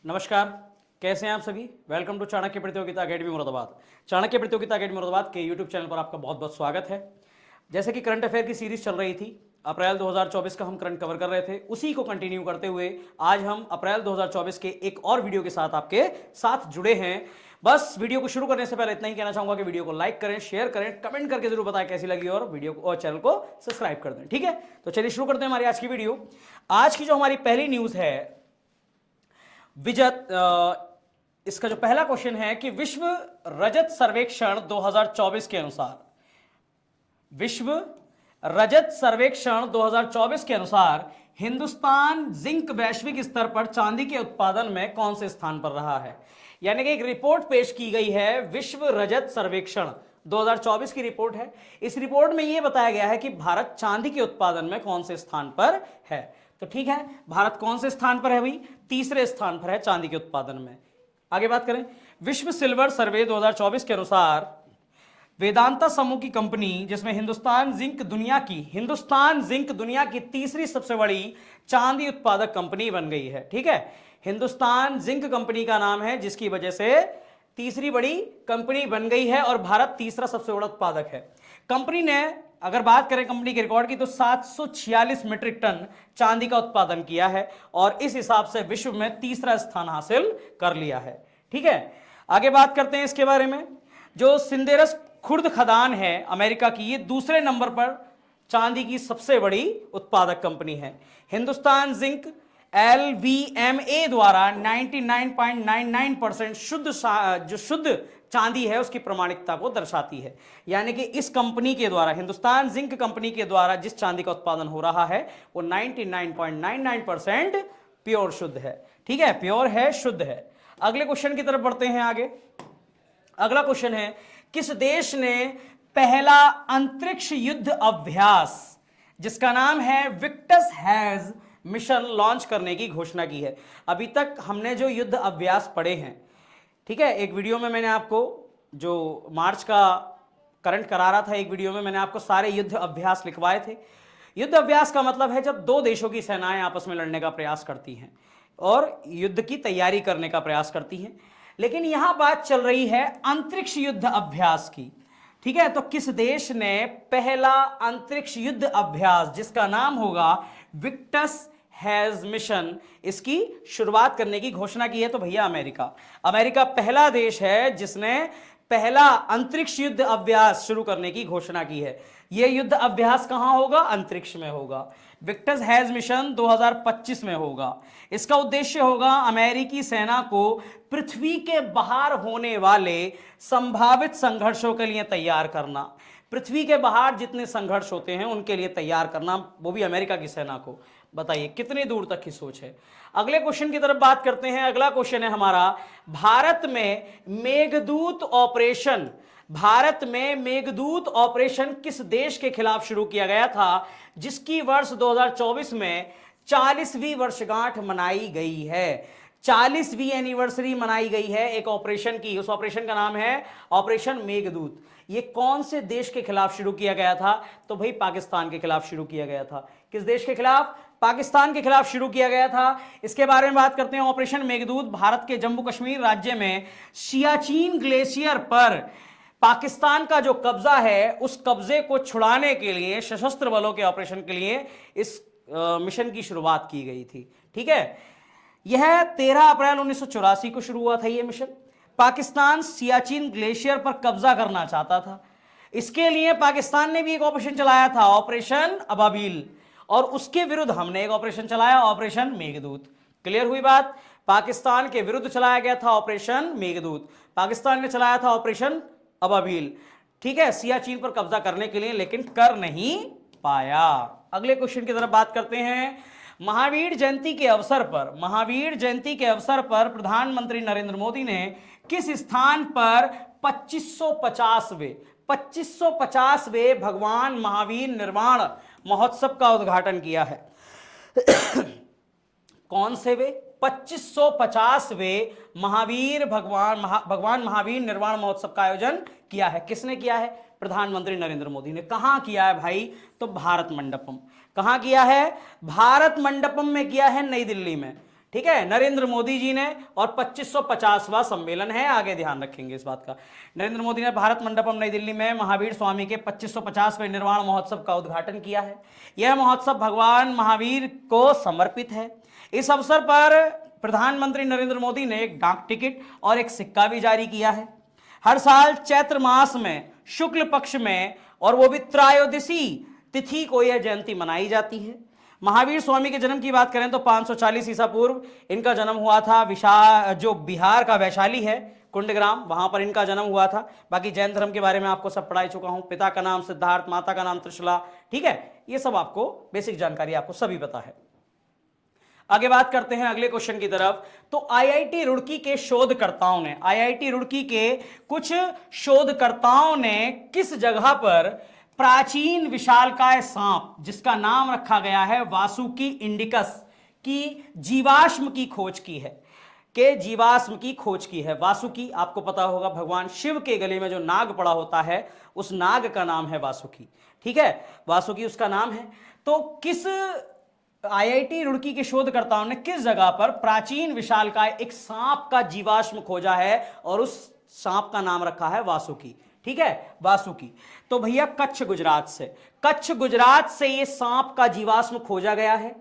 नमस्कार, कैसे हैं आप सभी। वेलकम टू चाणक्य प्रतियोगिता अकेडमी मुरादाबाद। चाणक्य प्रतियोगिता अकेडमी मुरादाबाद के यूट्यूब चैनल पर आपका बहुत बहुत स्वागत है। जैसे कि करंट अफेयर की सीरीज चल रही थी, अप्रैल 2024 का हम करंट कवर कर रहे थे, उसी को कंटिन्यू करते हुए आज हम अप्रैल 2024 के एक और वीडियो के साथ आपके साथ जुड़े हैं। बस वीडियो को शुरू करने से पहले इतना ही कहना चाहूंगा कि वीडियो को लाइक करें, शेयर करें, कमेंट करके जरूर बताएं कैसी लगी और वीडियो को और चैनल को सब्सक्राइब कर दें। ठीक है, तो चलिए शुरू करते हैं हमारी आज की वीडियो। आज की जो हमारी पहली न्यूज है विजत, इसका जो पहला क्वेश्चन है कि विश्व रजत सर्वेक्षण 2024 के अनुसार, विश्व रजत सर्वेक्षण 2024 के अनुसार हिंदुस्तान जिंक वैश्विक स्तर पर चांदी के उत्पादन में कौन से स्थान पर रहा है। यानी कि एक रिपोर्ट पेश की गई है, विश्व रजत सर्वेक्षण 2024 की रिपोर्ट है। इस रिपोर्ट में यह बताया गया है कि भारत चांदी के उत्पादन में कौन से स्थान पर है। तो ठीक है, भारत कौन से स्थान पर है भाई? तीसरे स्थान पर है चांदी के उत्पादन में। आगे बात करें, विश्व सिल्वर सर्वे 2024 के अनुसार वेदांता समूह की कंपनी, जिसमें हिंदुस्तान जिंक दुनिया की तीसरी सबसे बड़ी चांदी उत्पादक कंपनी बन गई है। ठीक है, हिंदुस्तान जिंक कंपनी का नाम है, जिसकी वजह से तीसरी बड़ी कंपनी बन गई है और भारत तीसरा सबसे बड़ा उत्पादक है। कंपनी ने, अगर बात करें कंपनी के रिकॉर्ड की, तो 746 मीट्रिक टन चांदी का उत्पादन किया है और इस हिसाब से विश्व में तीसरा स्थान हासिल कर लिया है। ठीक है, आगे बात करते हैं इसके बारे में। जो सिंदेरस खुर्द खदान है अमेरिका की, ये दूसरे नंबर पर चांदी की सबसे बड़ी उत्पादक कंपनी है। हिंदुस्तान जिंक LVMA द्वारा 99.99% शुद्ध चांदी है उसकी प्रामाणिकता को दर्शाती है। यानी कि इस कंपनी के द्वारा, हिंदुस्तान जिंक कंपनी के द्वारा जिस चांदी का उत्पादन हो रहा है वो 99.99% प्योर शुद्ध है। ठीक है, प्योर है, शुद्ध है। अगले क्वेश्चन की तरफ बढ़ते हैं आगे। अगला क्वेश्चन है, किस देश ने पहला अंतरिक्ष युद्ध अभ्यास, जिसका नाम है विक्टस हैज मिशन, लॉन्च करने की घोषणा की है। अभी तक हमने जो युद्ध अभ्यास पढ़े हैं, ठीक है, एक वीडियो में मैंने आपको जो मार्च का करंट करा रहा था, एक वीडियो में मैंने आपको सारे युद्ध अभ्यास लिखवाए थे। युद्ध अभ्यास का मतलब है जब दो देशों की सेनाएं आपस में लड़ने का प्रयास करती हैं और युद्ध की तैयारी करने का प्रयास करती हैं। लेकिन यहां बात चल रही है अंतरिक्ष युद्ध अभ्यास की। ठीक है, तो किस देश ने पहला अंतरिक्ष युद्ध अभ्यास, जिसका नाम होगा विक्टस हैज मिशन, इसकी शुरुआत करने की घोषणा की है? तो भैया अमेरिका पहला देश है जिसने पहला अंतरिक्ष युद्ध अभ्यास शुरू करने की घोषणा की है। यह युद्ध अभ्यास कहां होगा? अंतरिक्ष में होगा। विक्टस हैज मिशन 2025 में होगा। इसका उद्देश्य होगा अमेरिकी सेना को पृथ्वी के बाहर होने वाले संभावित संघर्षों के लिए तैयार करना। पृथ्वी के बाहर जितने संघर्ष होते हैं उनके लिए तैयार करना, वो भी अमेरिका की सेना को। बताइए कितनी दूर तक की सोच है। अगले क्वेश्चन की तरफ बात करते हैं। अगला क्वेश्चन है हमारा, भारत में मेघदूत ऑपरेशन किस देश के खिलाफ शुरू किया गया था, जिसकी वर्ष 2024 में 40वीं वर्षगांठ मनाई गई है। 40वीं एनिवर्सरी मनाई गई है एक ऑपरेशन की। उस ऑपरेशन का नाम है ऑपरेशन मेघदूत। ये कौन से देश के खिलाफ शुरू किया गया था? तो भाई पाकिस्तान के खिलाफ शुरू किया गया था। किस देश के खिलाफ? पाकिस्तान के खिलाफ शुरू किया गया था। इसके बारे में बात करते हैं। ऑपरेशन मेघदूत भारत के जम्मू कश्मीर राज्य में सियाचिन ग्लेशियर पर पाकिस्तान का जो कब्जा है, उस कब्जे को छुड़ाने के लिए, सशस्त्र बलों के ऑपरेशन के लिए इस मिशन की शुरुआत की गई थी। ठीक है, यह 13 अप्रैल 1984 को शुरू हुआ था। यह मिशन पाकिस्तान सियाचिन ग्लेशियर पर कब्जा करना चाहता था। इसके लिए पाकिस्तान ने भी एक ऑपरेशन चलाया था, ऑपरेशन अबाबिल, और उसके विरुद्ध हमने एक ऑपरेशन चलाया, ऑपरेशन मेघदूत। क्लियर हुई बात? पाकिस्तान के विरुद्ध चलाया गया था ऑपरेशन मेघदूत, पाकिस्तान ने चलाया था ऑपरेशन अबाबिल। ठीक है, सियाचिन पर कब्जा करने के लिए, लेकिन कर नहीं पाया। अगले क्वेश्चन की तरफ बात करते हैं। महावीर जयंती के अवसर पर प्रधानमंत्री नरेंद्र मोदी ने किस स्थान पर 2550वें भगवान महावीर निर्वाण महोत्सव का उद्घाटन किया है? कौन से वे? 2550वें भगवान महावीर निर्वाण महोत्सव का आयोजन किया है। किसने किया है? प्रधानमंत्री नरेंद्र मोदी ने। कहां किया है भाई? तो भारत मंडपम। कहां किया है? भारत मंडपम में किया है, नई दिल्ली में। ठीक है, नरेंद्र मोदी जी ने, और 2550वां सम्मेलन है, आगे ध्यान रखेंगे इस बात का। नरेंद्र मोदी ने भारत मंडपम नई दिल्ली में महावीर स्वामी के 2550वें निर्वाण महोत्सव का उद्घाटन किया है। यह महोत्सव भगवान महावीर को समर्पित है। इस अवसर पर प्रधानमंत्री नरेंद्र मोदी ने एक डाक टिकट और एक सिक्का भी जारी किया है। हर साल चैत्र मास में शुक्ल पक्ष में, और वो भी त्रयोदशी तिथि को यह जयंती मनाई जाती है। महावीर स्वामी के जन्म की बात करें तो 540 ईसा पूर्व इनका जन्म हुआ था। जो बिहार का वैशाली है, कुंडग्राम, वहां पर इनका जन्म हुआ था। बाकी जैन धर्म के बारे में आपको सब पढ़ा चुका हूं। पिता का नाम सिद्धार्थ, माता का नाम त्रिशला, ठीक है, ये सब आपको बेसिक जानकारी आपको सभी पता है। आगे बात करते हैं अगले क्वेश्चन की तरफ। तो आईआईटी रुड़की के शोधकर्ताओं ने, आईआईटी रुड़की के कुछ शोधकर्ताओं ने किस जगह पर प्राचीन विशालकाय सांप जिसका नाम रखा गया है वासुकी इंडिकस की जीवाश्म की खोज की है, के जीवाश्म की खोज की है। वासुकी आपको पता होगा, भगवान शिव के गले में जो नाग पड़ा होता है उस नाग का नाम है वासुकी, ठीक है, वासुकी उसका नाम है। तो किस आईआईटी रुड़की के शोधकर्ताओं ने किस जगह पर प्राचीन विशालकाय एक सांप का जीवाश्म खोजा है और उस सांप का नाम रखा है वासुकी, ठीक है, वासुकी। तो भैया कच्छ गुजरात से, कच्छ गुजरात से ये सांप का जीवाश्म खोजा गया है।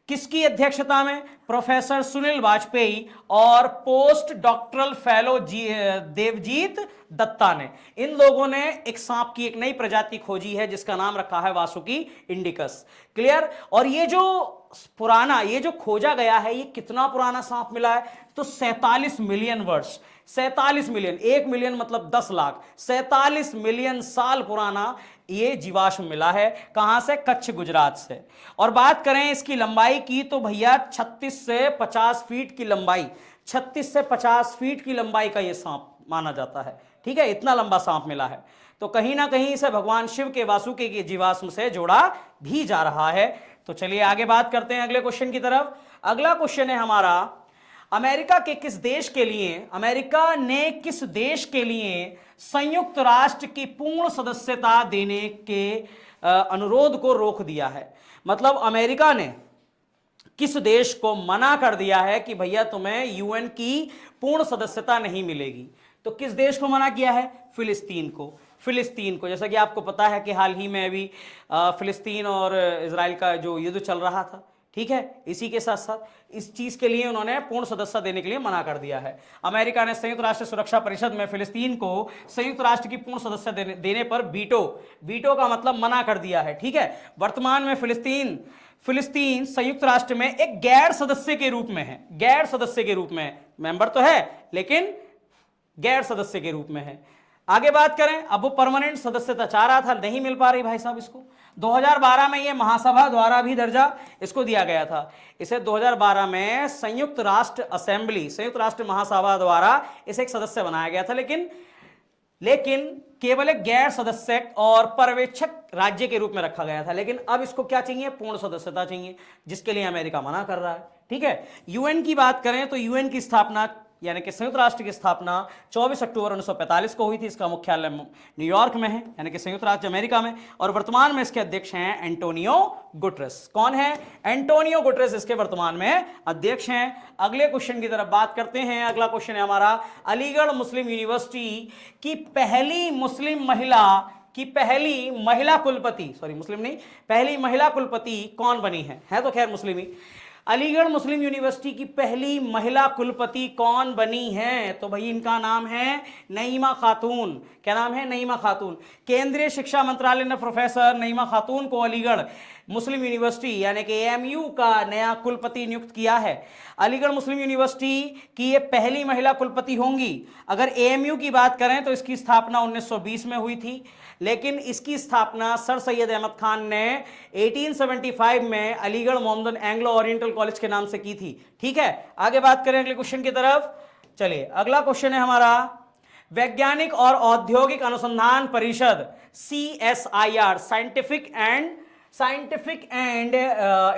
किसकी अध्यक्षता में? प्रोफेसर सुनील वाजपेयी और post doctoral fellow Devjit Datta ने। इन लोगों ने एक सांप की एक नई प्रजाति खोजी है जिसका नाम रखा है वासुकी इंडिकस। क्लियर? और ये जो पुराना, ये जो खोजा गया है, ये कितना पुराना सांप मिला है? तो 47 मिलियन वर्ष, 47 मिलियन, 1 मिलियन मतलब 10 लाख, 47 मिलियन साल पुराना ये जीवाश्म मिला है। कहां से? कच्छ गुजरात से। और बात करें इसकी लंबाई की तो भैया 36 से 50 फीट की लंबाई, 36 से 50 फीट की लंबाई का ये सांप माना जाता है, ठीक है, इतना लंबा सांप मिला है। तो कहीं ना कहीं इसे भगवान शिव के वासुकी के जीवाश्म से जोड़ा भी जा रहा है। तो चलिए आगे बात करते हैं अगले क्वेश्चन की तरफ। अगला क्वेश्चन है हमारा, अमेरिका के किस देश के लिए, अमेरिका ने किस देश के लिए संयुक्त राष्ट्र की पूर्ण सदस्यता देने के अनुरोध को रोक दिया है? मतलब अमेरिका ने किस देश को मना कर दिया है कि भैया तुम्हें यूएन की पूर्ण सदस्यता नहीं मिलेगी? तो किस देश को मना किया है? फिलिस्तीन को। फिलिस्तीन को, जैसा कि आपको पता है कि हाल ही में अभी फिलिस्तीन और इजराइल का जो युद्ध चल रहा था, ठीक है, इसी के साथ साथ इस चीज के लिए उन्होंने पूर्ण सदस्यता देने के लिए मना कर दिया है। अमेरिका ने संयुक्त राष्ट्र सुरक्षा परिषद में फिलिस्तीन को संयुक्त राष्ट्र की पूर्ण सदस्यता देने पर वीटो का मतलब मना कर दिया है, ठीक है। वर्तमान में फिलिस्तीन संयुक्त राष्ट्र में एक गैर सदस्य के रूप में है, गैर सदस्य के रूप में, मेंबर तो है लेकिन गैर सदस्य के रूप में है। आगे बात करें, अब वो परमानेंट सदस्यता चाह रहा था, नहीं मिल पा रही भाई साहब इसको। 2012 में ये महासभा द्वारा भी दर्जा इसको दिया गया था। इसे 2012 में संयुक्त राष्ट्र असेंबली, संयुक्त राष्ट्र महासभा द्वारा इसे एक सदस्य बनाया गया था, लेकिन केवल एक गैर सदस्य और पर्यवेक्षक राज्य के रूप में रखा गया था। लेकिन अब इसको क्या चाहिए? पूर्ण सदस्यता चाहिए, जिसके लिए अमेरिका मना कर रहा है, ठीक है। यूएन की बात करें तो यूएन की स्थापना, यानी कि संयुक्त राष्ट्र की स्थापना 24 अक्टूबर 1945 को हुई थी। इसका मुख्यालय न्यूयॉर्क में है, यानी कि संयुक्त राज्य अमेरिका में। और वर्तमान में इसके अध्यक्ष हैं एंटोनियो गुटरेस। कौन है? एंटोनियो गुटरेस इसके वर्तमान में अध्यक्ष हैं। अगले क्वेश्चन की तरफ बात करते हैं। अगला क्वेश्चन है हमारा, अलीगढ़ मुस्लिम यूनिवर्सिटी की पहली मुस्लिम महिला कुलपति, सॉरी मुस्लिम नहीं, पहली महिला कुलपति कौन बनी है तो खैर मुस्लिम ही। अलीगढ़ मुस्लिम यूनिवर्सिटी की पहली महिला कुलपति कौन बनी है? तो भाई इनका नाम है नईमा खातून। क्या नाम है? नईमा खातून। केंद्रीय शिक्षा मंत्रालय ने प्रोफेसर नईमा खातून को अलीगढ़ मुस्लिम यूनिवर्सिटी यानी कि एएमयू का नया कुलपति नियुक्त किया है। अलीगढ़ मुस्लिम यूनिवर्सिटी की ये पहली महिला कुलपति होंगी। अगर एएमयू की बात करें तो इसकी स्थापना 1920 में हुई थी, लेकिन इसकी स्थापना सर सैयद अहमद खान ने 1875 में Aligarh Mohammedan Anglo oriental college के नाम से की थी, ठीक है। आगे बात करें अगले क्वेश्चन की तरफ। चलिए अगला क्वेश्चन है हमारा, वैज्ञानिक और औद्योगिक अनुसंधान परिषद CSIR, scientific and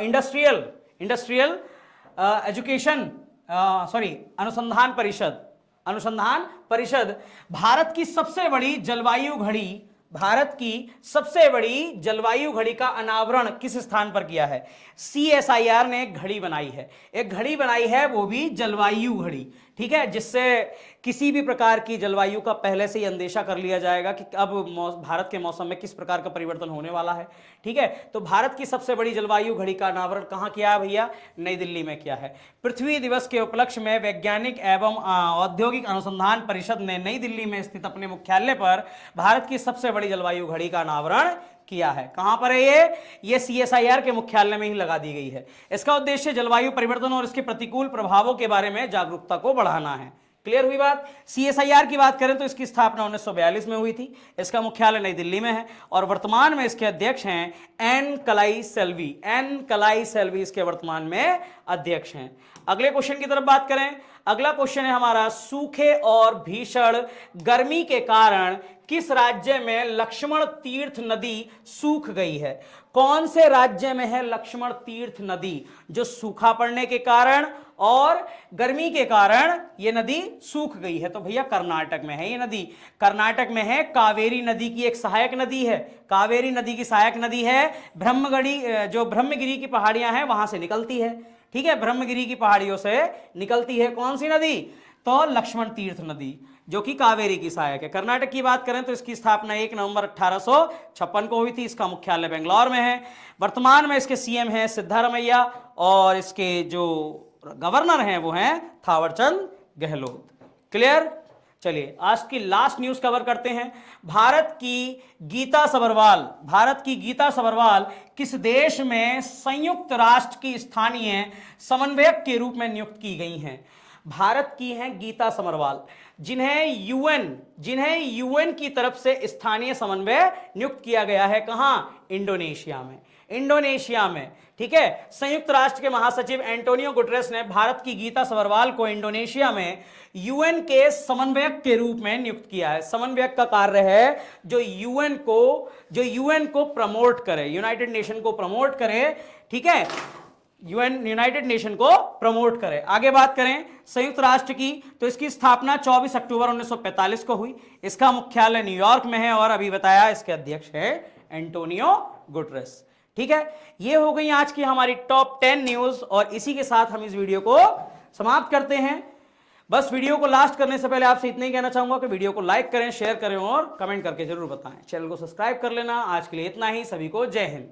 industrial education, अनुसंधान परिषद भारत की सबसे बड़ी जलवायु घड़ी भारत की सबसे बड़ी जलवायु घड़ी का अनावरण किस स्थान पर किया है? CSIR ने एक घड़ी बनाई है, एक घड़ी बनाई है, वो भी जलवायु घड़ी, ठीक है, जिससे किसी भी प्रकार की जलवायु का पहले से ही अंदेशा कर लिया जाएगा कि अब भारत के मौसम में किस प्रकार का परिवर्तन होने वाला है, ठीक है। तो भारत की सबसे बड़ी जलवायु घड़ी का अनावरण कहां किया है भैया? नई दिल्ली में किया है। पृथ्वी दिवस के उपलक्ष्य में वैज्ञानिक एवं औद्योगिक अनुसंधान परिषद ने नई दिल्ली में स्थित अपने मुख्यालय पर भारत की सबसे बड़ी जलवायु घड़ी का अनावरण किया है। कहां पर है ये CSIR के मुख्यालय में ही लगा दी गई है। इसका उद्देश्य जलवायु परिवर्तन और इसके प्रतिकूल प्रभावों के बारे में जागरूकता को बढ़ाना है। क्लियर हुई बात? CSIR की बात करें तो इसकी स्थापना 1942 में हुई थी। इसका मुख्यालय नई दिल्ली में है और वर्तमान में इसके अध्यक्ष हैं एन कलाई सेल्वी। एन कलाई सेल्वी इसके वर्तमान में अध्यक्ष हैं। अगले क्वेश्चन की तरफ बात करें। अगला क्वेश्चन है हमारा, सूखे और भीषण गर्मी के कारण किस राज्य में लक्ष्मण तीर्थ नदी सूख गई है? कौन से राज्य में है लक्ष्मण तीर्थ नदी जो सूखा पड़ने के कारण और गर्मी के कारण ये नदी सूख गई है? तो भैया कर्नाटक में है ये नदी। कर्नाटक में है, कावेरी नदी की एक सहायक नदी है। कावेरी नदी की सहायक नदी है, जो ब्रह्मगिरी की पहाड़ियां हैं वहां से निकलती है, ठीक है, ब्रह्मगिरी की पहाड़ियों से निकलती है। कौन सी नदी? तो लक्ष्मण तीर्थ नदी, जो कि कावेरी की सहायक है। कर्नाटक की बात करें तो इसकी स्थापना 1 नवंबर 1856 को हुई थी। इसका मुख्यालय बेंगलोर में है। वर्तमान में इसके CM हैं सिद्धारमैया और इसके जो गवर्नर हैं वो हैं थावरचंद गहलोत। क्लियर? चलिए आज की लास्ट न्यूज कवर करते हैं। भारत की गीता सबरवाल किस देश में संयुक्त राष्ट्र की स्थानीय समन्वयक के रूप में नियुक्त की गई हैं? भारत की हैं गीता समरवाल, जिन्हें यूएन की तरफ से स्थानीय समन्वय नियुक्त किया गया है। कहां? इंडोनेशिया में, ठीक है। संयुक्त राष्ट्र के महासचिव एंटोनियो गुटरेस ने भारत की गीता सबरवाल को इंडोनेशिया में यूएन के समन्वयक के रूप में नियुक्त किया है। समन्वयक का कार्य है जो यूएन को प्रमोट करे, यूनाइटेड नेशन को प्रमोट करे, ठीक है, यूनाइटेड नेशन को प्रमोट करे। आगे बात करें संयुक्त राष्ट्र की तो इसकी स्थापना 24 अक्टूबर 1945 को हुई। इसका मुख्यालय न्यूयॉर्क में है और अभी बताया इसके अध्यक्ष है एंटोनियो गुटरेस, ठीक है। ये हो गई आज की हमारी टॉप 10 न्यूज और इसी के साथ हम इस वीडियो को समाप्त करते हैं। बस वीडियो को लास्ट करने से पहले आपसे इतना ही कहना चाहूंगा कि वीडियो को लाइक करें, शेयर करें और कमेंट करके जरूर बताएं। चैनल को सब्सक्राइब कर लेना। आज के लिए इतना ही। सभी को जय हिंद।